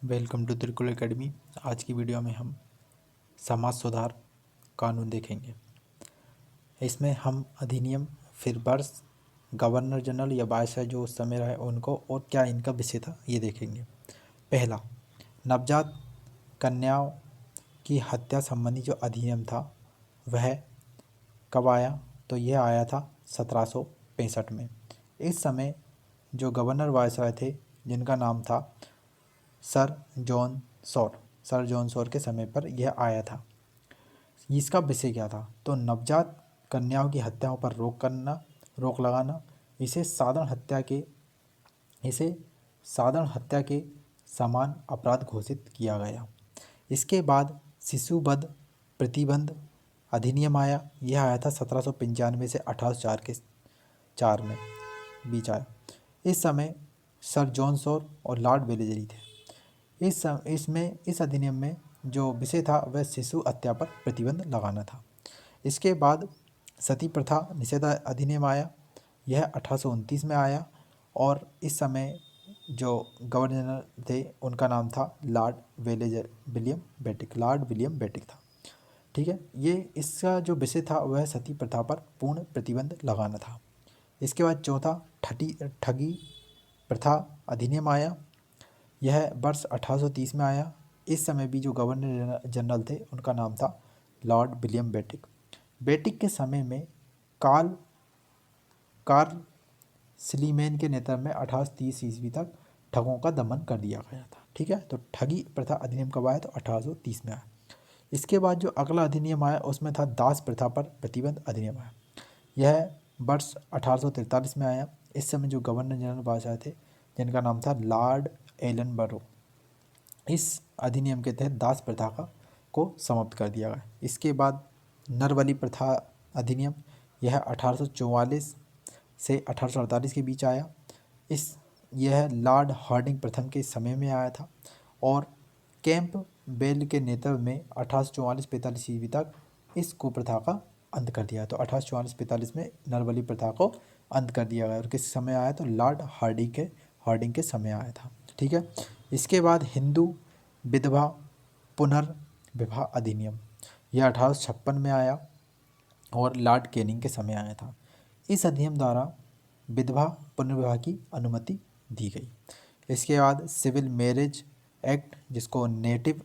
Welcome to त्रिकुल academy. आज की video में हम समाज सुधार कानून देखेंगे। इसमें हम अधिनियम, फिर वर्ष, गवर्नर जनरल या वायसराय जो उस समय रहे उनको, और क्या इनका विषय था ये देखेंगे। पहला, नवजात कन्याओं की हत्या संबंधी जो अधिनियम था वह कब आया? तो यह आया था 1765 में। इस समय जो गवर्नर वायसराय थे जिनका नाम था सर जॉन सॉर के समय पर यह आया था। इसका विषय क्या था? तो नवजात कन्याओं की हत्याओं पर रोक लगाना, इसे साधारण हत्या के समान अपराध घोषित किया गया। इसके बाद शिशु वध प्रतिबंध अधिनियम आया। यह आया था 1795 से 1804 के 4 में बीच आया। इस समय सर जॉन सॉर और लॉर्ड वेलेजरी थे। इस अधिनियम में जो विषय था वह शिशु हत्या पर प्रतिबंध लगाना था। इसके बाद सती प्रथा निषेध अधिनियम आया। यह 1829 में आया और इस समय जो गवर्नर थे उनका नाम था लॉर्ड विलियम बेटिक था। ठीक है, ये इसका जो विषय था वह सती प्रथा पर पूर्ण प्रतिबंध लगाना था। इसके बाद चौथा, ठगी प्रथा अधिनियम आया। यह वर्ष 1830 में आया। इस समय भी जो गवर्नर जनरल थे उनका नाम था लॉर्ड विलियम बेटिक के समय में कार्ल स्लीमेन के नेतृत्व में 1830 ईस्वी तक ठगों का दमन कर दिया गया था। ठीक है, तो ठगी प्रथा अधिनियम कब आया? तो 1830 में आया। इसके बाद जो अगला अधिनियम आया उसमें था दास प्रथा पर प्रतिबंध अधिनियम आया। यह वर्ष 1843 में आया। इस समय जो गवर्नर जनरल वायसराय थे जिनका नाम था लॉर्ड एलन बरो, इस अधिनियम के तहत दास प्रथा को समाप्त कर दिया गया। इसके बाद नरबलि प्रथा अधिनियम, यह 1844 से 1848 के बीच आया। यह लॉर्ड हार्डिंग प्रथम के समय में आया था और कैंप बेल के नेतृत्व में 1844-45 ईस्वी तक इस कुप्रथा का अंत कर दिया। तो 1844-45 में नरबलि प्रथा को अंत कर दिया गया और किस समय आया? तो लॉर्ड हार्डिंग के समय आया था। ठीक है, इसके बाद हिंदू विधवा पुनर्विवाह अधिनियम, यह 1856 में आया और लॉर्ड कैनिंग के समय आया था। इस अधिनियम द्वारा विधवा पुनर्विवाह की अनुमति दी गई। इसके बाद सिविल मैरिज एक्ट, जिसको नेटिव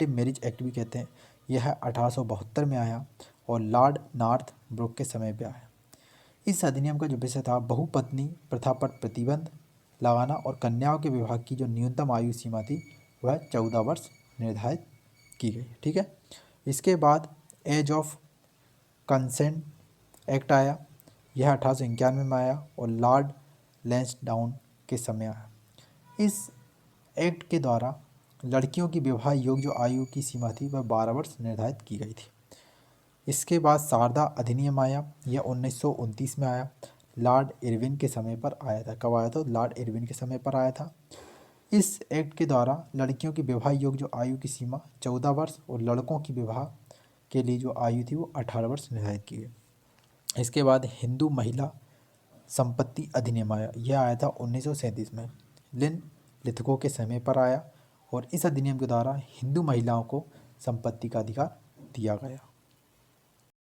मैरिज एक्ट भी कहते हैं, यह 1872 में आया और लॉर्ड नॉर्थ ब्रुक के समय पे आया। इस अधिनियम का जो विषय था बहुपत्नी प्रथा पर प्रतिबंध लगाना और कन्याओं के विवाह की जो न्यूनतम आयु सीमा थी वह 14 वर्ष निर्धारित की गई। ठीक है, इसके बाद एज ऑफ कंसेंट एक्ट आया। यह 1891 में आया और लॉर्ड लैंसडाउन के समय आया। इस एक्ट के द्वारा लड़कियों की विवाह योग्य जो आयु की सीमा थी वह 12 वर्ष निर्धारित की गई थी। इसके बाद शारदा अधिनियम आया। यह 1929 में आया, लॉर्ड इरविन के समय पर आया था। कब आया? तो लॉर्ड इरविन के समय पर आया था। इस एक्ट के द्वारा लड़कियों की विवाह योग्य जो आयु की सीमा 14 वर्ष और लड़कों की विवाह के लिए जो आयु थी वो 18 वर्ष निर्धारित की गई। इसके बाद हिंदू महिला संपत्ति अधिनियम आया। यह आया था 1937 में, लिथगो के समय पर आया और इस अधिनियम के द्वारा हिंदू महिलाओं को संपत्ति का अधिकार दिया गया।